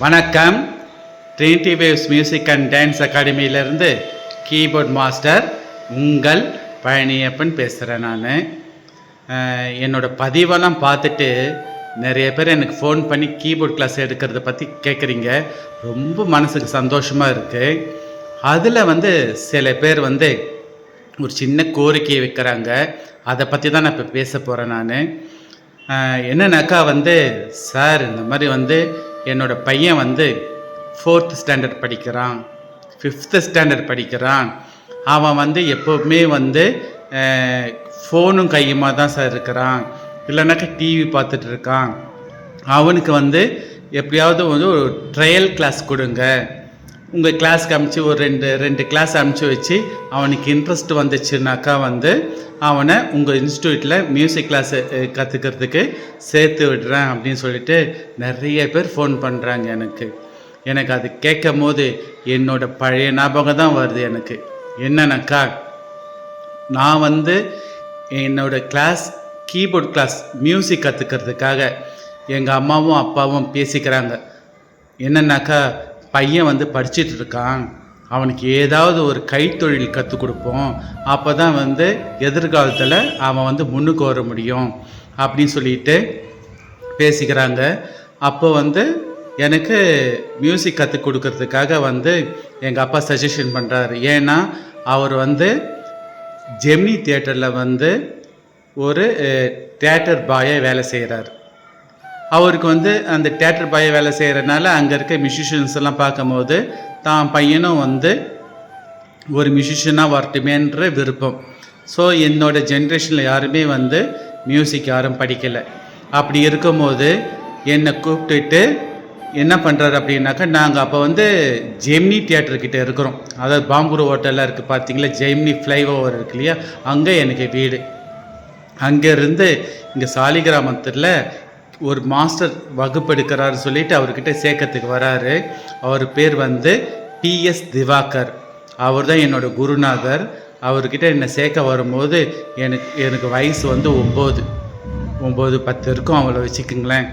வணக்கம். Trinity Waves music and dance அகாடமியிலேருந்து keyboard master உங்கள் பழனியப்பன் பேசுகிறேன். நான் என்னோடய பதிவெல்லாம் பார்த்துட்டு நிறைய பேர் எனக்கு ஃபோன் பண்ணி கீபோர்ட் கிளாஸ் எடுக்கிறத பற்றி கேட்குறீங்க. ரொம்ப மனசுக்கு சந்தோஷமாக இருக்குது. அதில் சில பேர் ஒரு சின்ன கோரிக்கையை வைக்கிறாங்க. அதை பற்றி தான் நான் இப்போ பேச போகிறேன். நான் என்னன்னாக்கா சார், இந்த மாதிரி என்னோடய பையன் 4th ஸ்டாண்டர்ட் படிக்கிறான், 5th ஸ்டாண்டர்ட் படிக்கிறான். அவன் எப்போவுமே ஃபோனும் கையுமா தான் சார் இருக்கிறான், இல்லைனாக்கா டிவி பார்த்துட்டு இருக்கான். அவனுக்கு எப்படியாவது ஒரு ட்ரையல் கிளாஸ் கொடுங்க. உங்கள் கிளாஸ்க்கு அனுப்பிச்சி ஒரு ரெண்டு கிளாஸ் அனுப்பிச்சி வச்சு அவனுக்கு இன்ட்ரெஸ்ட் வந்துச்சுனாக்கா அவனை உங்கள் இன்ஸ்டியூட்டில் மியூசிக் கிளாஸ் கற்றுக்கிறதுக்கு சேர்த்து விடுறேன் அப்படின்னு சொல்லிட்டு நிறைய பேர் ஃபோன் பண்ணுறாங்க. எனக்கு அது கேட்கும் போது என்னோடய பழைய ஞாபகம் தான் வருது. எனக்கு என்னன்னாக்கா, நான் என்னோடய கிளாஸ் கீபோர்ட் கிளாஸ் மியூசிக் கற்றுக்கிறதுக்காக எங்கள் அம்மாவும் அப்பாவும் பேசிக்கிறாங்க. என்னன்னாக்கா, பையன் படிச்சுட்டு இருக்கான், அவனுக்கு ஏதாவது ஒரு கைத்தொழில் கற்றுக் கொடுப்போம், அப்போ தான் எதிர்காலத்தில் அவன் முன்னுக்கு வர முடியும் அப்படின்னு சொல்லிட்டு பேசிக்கிறாங்க. அப்போ எனக்கு மியூசிக் கற்றுக் கொடுக்கறதுக்காக எங்கள் அப்பா சஜஷன் பண்ணுறாரு. ஏன்னா அவர் ஜெமினி தியேட்டரில் ஒரு தியேட்டர் பாயாக வேலை செய்கிறார். அவருக்கு அந்த தியேட்டர் பாயை வேலை செய்கிறனால அங்கே இருக்க மியூசிஷியன்ஸ் எல்லாம் பார்க்கும்போது தான் பையனும் ஒரு மியூசிஷியனாக வரட்டுமேன்ற விருப்பம். ஸோ என்னோடய ஜென்ரேஷனில் யாருமே மியூசிக் யாரும் படிக்கலை. அப்படி இருக்கும்போது என்னை கூப்பிட்டுட்டு என்ன பண்ணுறாரு அப்படின்னாக்கா, நாங்கள் அப்போ ஜெமினி தியேட்டர்கிட்ட இருக்கிறோம். அதாவது பாம்பூர் ஹோட்டலில் இருக்குது பார்த்தீங்களா, ஜெமினி ஃப்ளைஓவர் இருக்கு இல்லையா, அங்கே எனக்கு வீடு. அங்கேருந்து இங்கே சாலிகிராமத்தில் ஒரு மாஸ்டர் வகுப்பு எடுக்கிறாரு சொல்லிட்டு அவர்கிட்ட சேர்க்கறதுக்கு வராரு. அவர் பேர் PS திவாகர். அவர் தான் என்னோடய குருநாதர். அவர்கிட்ட என்னை சேர்க்க வரும்போது எனக்கு வயசு 9-10 இருக்கும், அவளை வச்சுக்குங்களேன்.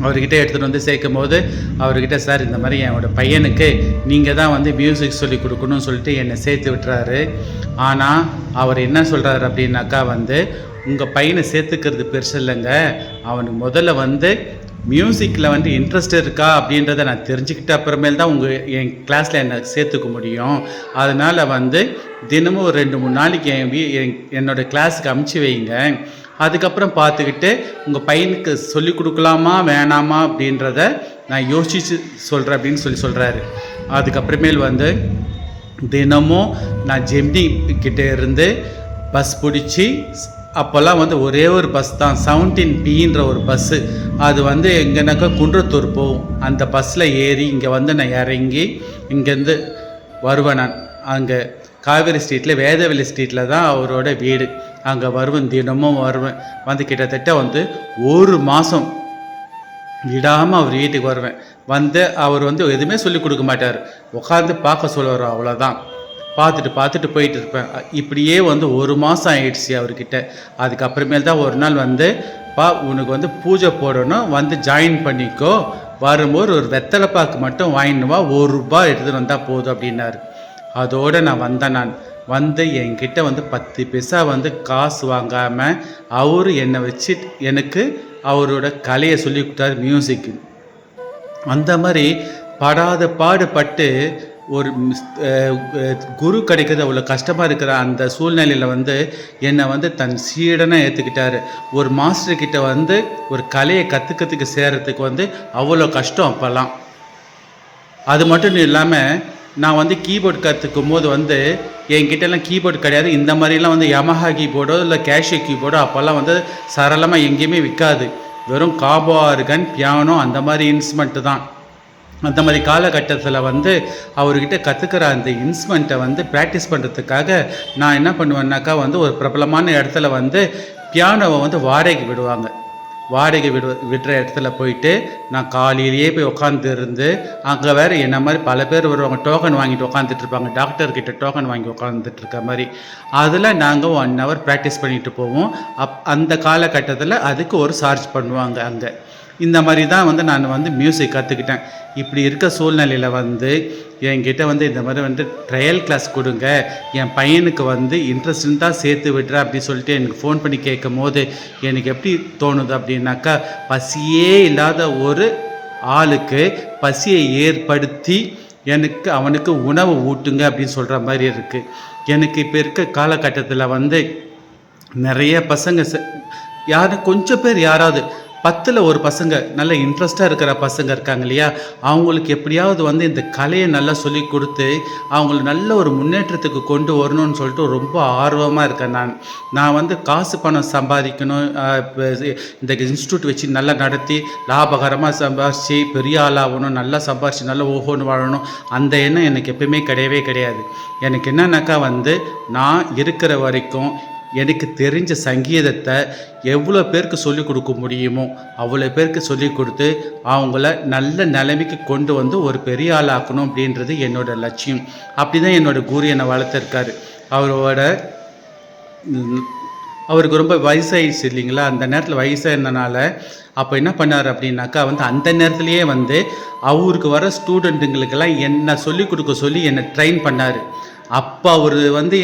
அவர்கிட்ட எடுத்துகிட்டு சேர்க்கும் போது அவர்கிட்ட, சார், இந்த மாதிரி என்னோடய பையனுக்கு நீங்கள் தான் மியூசிக் சொல்லி கொடுக்கணும்னு சொல்லிட்டு என்னை சேர்த்து விட்டுறாரு. ஆனால் அவர் என்ன சொல்கிறாரு அப்படின்னாக்கா, உங்கள் பையனை சேர்த்துக்கிறது பெருசு இல்லைங்க, அவனுக்கு முதல்ல மியூசிக்கில் இன்ட்ரெஸ்ட் இருக்கா அப்படின்றத நான் தெரிஞ்சுக்கிட்ட அப்புறமேல் தான் என் கிளாஸில் என்னை சேர்த்துக்க முடியும். அதனால் தினமும் ஒரு 2-3 நாளைக்கு என்னோடய கிளாஸுக்கு அமுச்சு வைங்க. அதுக்கப்புறம் பார்த்துக்கிட்டு உங்கள் பையனுக்கு சொல்லிக் கொடுக்கலாமா வேணாமா அப்படின்றத நான் யோசித்து சொல்கிறேன் அப்படின்னு சொல்கிறாரு. அதுக்கப்புறமேல் தினமும் நான் ஜெமினி கிட்டே இருந்து பஸ் பிடிச்சி, அப்போல்லாம் ஒரே ஒரு பஸ் தான், 17Bன்ற ஒரு பஸ்ஸு. அது எங்கேனாக்கா குன்றத்தூர் போகும். அந்த பஸ்ஸில் ஏறி இங்கே நான் இறங்கி இங்கேருந்து வருவேன். நான் அங்கே காவேரி ஸ்ட்ரீட்டில் வேதவெளி ஸ்ட்ரீட்டில் தான் அவரோட வீடு. அங்கே வருவேன், தினமும் வருவேன். கிட்டத்தட்ட ஒரு மாதம் விடாமல் அவர் வீட்டுக்கு வருவேன். அவர் எதுவுமே சொல்லிக் கொடுக்க மாட்டார், உட்காந்து பார்க்க சொல்லுவார், அவ்வளோதான். பார்த்துட்டு போயிட்டு இருப்பேன். இப்படியே ஒரு மாதம் ஆயிடுச்சு அவர்கிட்ட. அதுக்கப்புறமேல் தான் ஒரு நாள் உனக்கு பூஜை போடணும், ஜாயின் பண்ணிக்கோ, வரும்போது ஒரு வெத்தலைப்பாக்கு மட்டும் வாங்கின்னு வா, ₹1 எடுத்துகிட்டு வந்தால் போதும் அப்படின்னாரு. அதோடு நான் நான் என்கிட்ட 10 பைசா காசு வாங்காமல் அவர் என்னை வச்சு எனக்கு அவரோட கலையை சொல்லி கொடுத்தாரு, மியூசிக்கு. அந்த மாதிரி படாத பாடுபட்டு ஒரு குரு கிடைக்கிறது அவ்வளோ கஷ்டமாக இருக்கிற அந்த சூழ்நிலையில் என்னை தன் சீடனாக ஏற்றுக்கிட்டார். ஒரு மாஸ்டர்கிட்ட ஒரு கலையை கற்றுக்கிறதுக்கு சேர்கிறதுக்கு அவ்வளோ கஷ்டம் அப்போல்லாம். அது மட்டும் இல்லாமல் நான் கீபோர்டு கற்றுக்கும் போது என்கிட்டலாம் கீபோர்டு கிடையாது. இந்த மாதிரிலாம் யமஹா கீபோர்டோ இல்லை கேஷியோ கீபோர்டோ அப்போல்லாம் சரளமாக எங்கேயுமே விற்காது. வெறும் காபோ ஆர்கன், பியானோ, அந்த மாதிரி இன்ஸ்ட்ருமெண்ட்டு தான். அந்த மாதிரி காலகட்டத்தில் அவர்கிட்ட கற்றுக்கிற அந்த இன்ஸ்ட்ருமெண்ட்டை ப்ராக்டிஸ் பண்ணுறதுக்காக நான் என்ன பண்ணுவேன்னாக்கா, ஒரு பிரபலமான இடத்துல பியானோவை வாடகைக்கு விடுவாங்க. வாடகை விடுற இடத்துல போயிட்டு நான் காலையிலேயே போய் உட்காந்துருந்து, அங்கே வேறு என்ன மாதிரி பல பேர் வருவாங்க, டோக்கன் வாங்கிட்டு உட்காந்துட்டு இருப்பாங்க, டாக்டர்கிட்ட டோக்கன் வாங்கி உட்காந்துட்டு இருக்க மாதிரி. அதில் நாங்கள் 1 hour ப்ராக்டிஸ் பண்ணிட்டு போவோம். அந்த காலகட்டத்தில் அதுக்கு ஒரு சார்ஜ் பண்ணுவாங்க அங்கே. இந்த மாதிரி தான் வந்து நான் வந்து மியூசிக் கற்றுக்கிட்டேன். இப்படி இருக்க சூழ்நிலையில் வந்து என்கிட்ட வந்து இந்த மாதிரி வந்து ட்ரையல் கிளாஸ் கொடுங்க, என் பையனுக்கு வந்து இன்ட்ரெஸ்ட் இருந்தால் சேர்த்து விடுறேன் அப்படின்னு சொல்லிட்டு எனக்கு ஃபோன் பண்ணி கேட்கும் போது எனக்கு எப்படி தோணுது அப்படின்னாக்கா, பசியே இல்லாத ஒரு ஆளுக்கு பசியை ஏற்படுத்தி அவனுக்கு உணவு ஊட்டுங்க அப்படின்னு சொல்கிற மாதிரி இருக்குது. எனக்கு இப்போ இருக்க காலகட்டத்தில் வந்து நிறைய பசங்க யாரும் கொஞ்சம் பேர் யாராவது 10ல் ஒரு பசங்க நல்ல இன்ட்ரெஸ்ட்டாக இருக்கிற பசங்க இருக்காங்க இல்லையா, அவங்களுக்கு எப்படியாவது வந்து இந்த கலையை நல்லா சொல்லி கொடுத்து அவங்கள நல்ல ஒரு முன்னேற்றத்துக்கு கொண்டு வரணும்னு சொல்லிட்டு ரொம்ப ஆர்வமாக இருக்கேன். நான் வந்து காசு பணம் சம்பாதிக்கணும், இந்த இன்ஸ்டியூட் வச்சு நல்லா நடத்தி லாபகரமாக சம்பாதிச்சு பெரிய ஆளாகணும், நல்லா சம்பாதிச்சு நல்லா ஓஹோன்னு வாழணும், அந்த எண்ணம் எனக்கு எப்பயுமே கிடையவே கிடையாது. எனக்கு என்னன்னாக்கா வந்து நான் இருக்கிற வரைக்கும் எனக்கு தெரிஞ்ச சங்கீதத்தை எவ்வளோ பேருக்கு சொல்லிக் கொடுக்க முடியுமோ அவ்வளோ பேருக்கு சொல்லிக் கொடுத்து அவங்கள நல்ல நிலைமைக்கு கொண்டு வந்து ஒரு பெரிய ஆள் ஆக்கணும் அப்படின்றது என்னோடய லட்சியம். அப்படி தான் என்னோடய குரு என்னை வளர்த்துருக்காரு. அவருக்கு ரொம்ப வயசாகிடுச்சு இல்லைங்களா, அந்த நேரத்தில் வயசாக இருந்தனால அப்போ என்ன பண்ணார் அப்படின்னாக்கா வந்து அந்த நேரத்துலையே வந்து அவருக்கு வர ஸ்டூடெண்ட்டுங்களுக்கெல்லாம் என்னை சொல்லிக் கொடுக்க சொல்லி என்னை ட்ரெயின் பண்ணார். அப்போ அவர் வந்து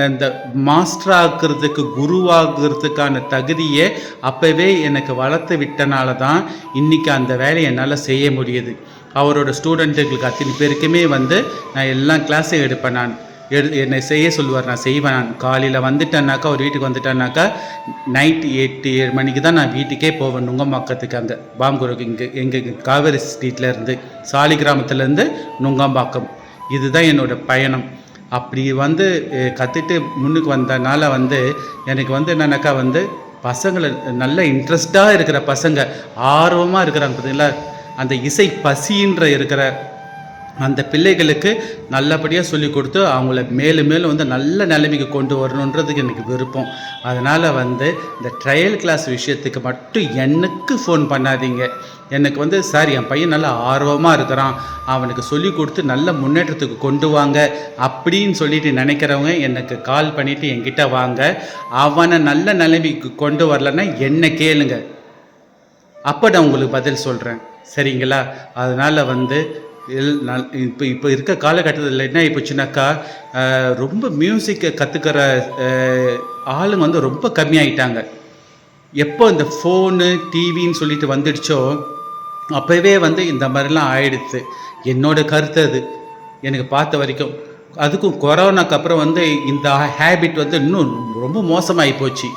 இந்த மாஸ்டர் ஆகிறதுக்கு குருவாகிறதுக்கான தகுதியை அப்போவே எனக்கு வளர்த்து விட்டனால தான் இன்றைக்கி அந்த வேலையை என்னால் செய்ய முடியுது. அவரோட ஸ்டூடெண்ட்டுகளுக்கு அத்தனை பேருக்குமே வந்து நான் எல்லாம் கிளாஸையும் எடுப்பேன். நான் என்னை செய்ய சொல்லுவார், நான் செய்வேன். நான் காலையில் வந்துட்டேன்னாக்கா ஒரு வீட்டுக்கு வந்துட்டேன்னாக்கா நைட்டு 8-7 மணிக்கு தான் நான் வீட்டுக்கே போவேன். நுங்கம்பாக்கத்துக்கு அங்கே பாம்புருக்கு எங்கள் காவேரி ஸ்ட்ரீட்லேருந்து சாலி கிராமத்துலேருந்து நுங்கம்பாக்கம். இதுதான் என்னோடய பயணம். அப்படி வந்து கற்றுட்டு முன்னுக்கு வந்தனால வந்து எனக்கு வந்து என்னன்னாக்கா வந்து பசங்களை நல்ல இன்ட்ரெஸ்டாக இருக்கிற பசங்க ஆர்வமாக இருக்கிறாங்க பார்த்தீங்களா, அந்த இசை பசின்ற இருக்கிற அந்த பிள்ளைகளுக்கு நல்லபடியாக சொல்லிக் கொடுத்து அவங்கள மேலும் மேலும் வந்து நல்ல நிலைமைக்கு கொண்டு வரணுன்றதுக்கு எனக்கு விருப்பம். அதனால் வந்து இந்த ட்ரையல் கிளாஸ் விஷயத்துக்கு மட்டும் எனக்கு ஃபோன் பண்ணாதீங்க. எனக்கு வந்து சார் என் பையன் நல்லா ஆர்வமாக இருக்கிறான், அவனுக்கு சொல்லிக் கொடுத்து நல்ல முன்னேற்றத்துக்கு கொண்டு வாங்க அப்படின்னு சொல்லிட்டு நினைக்கிறவங்க எனக்கு கால் பண்ணிவிட்டு என்கிட்ட வாங்க. அவனை நல்ல நிலைமைக்கு கொண்டு வரலன்னா என்ன கேளுங்க, அப்போ நான் உங்களுக்கு பதில் சொல்கிறேன். சரிங்களா? அதனால் வந்து இப்போ இருக்க காலகட்டத்தில் என்ன ஆகிப்போச்சுனாக்கா ரொம்ப மியூசிக்கை கற்றுக்கிற ஆளுங்க வந்து ரொம்ப கம்மியாயிட்டாங்க. எப்போ இந்த ஃபோனு டிவின்னு சொல்லிட்டு வந்துடுச்சோ அப்போவே வந்து இந்த மாதிரிலாம் ஆயிடுச்சு. என்னோடய கருத்து அது, எனக்கு பார்த்த வரைக்கும். அதுக்கும் கொரோனாக்கு அப்புறம் வந்து இந்த ஹேபிட் வந்து இன்னும் ரொம்ப மோசமாகி போச்சு.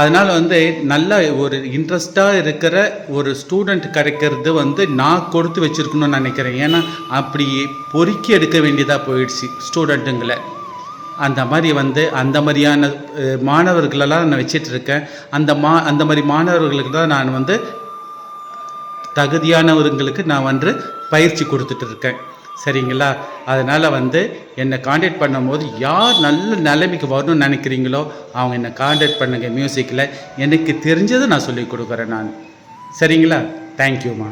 அதனால் வந்து நல்ல ஒரு இன்ட்ரெஸ்டாக இருக்கிற ஒரு ஸ்டூடெண்ட் கிடைக்கிறது வந்து நான் கொடுத்து வச்சுருக்கணும்னு நினைக்கிறேன். ஏன்னா அப்படி பொறுக்கி எடுக்க வேண்டியதாக போயிடுச்சு ஸ்டூடெண்ட்டுங்களை. அந்த மாதிரி வந்து அந்த மாதிரியான மாணவர்களெல்லாம் நான் வச்சிட்ருக்கேன். அந்த மாதிரி மாணவர்களுக்கு தான் நான் வந்து தகுதியானவர்களுக்கு நான் வந்து பயிற்சி கொடுத்துட்டு இருக்கேன். சரிங்களா? அதனால் வந்து என்னை காண்டாக்ட் பண்ணும்போது யார் நல்ல நிலைமைக்கு வரணும்னு நினைக்கிறீங்களோ அவங்க என்னை காண்டாக்ட் பண்ணுங்கள். மியூசிக்கில் எனக்கு தெரிஞ்சதை நான் சொல்லிக் கொடுக்குறேன் நான். சரிங்களா? தேங்க்யூம்மா.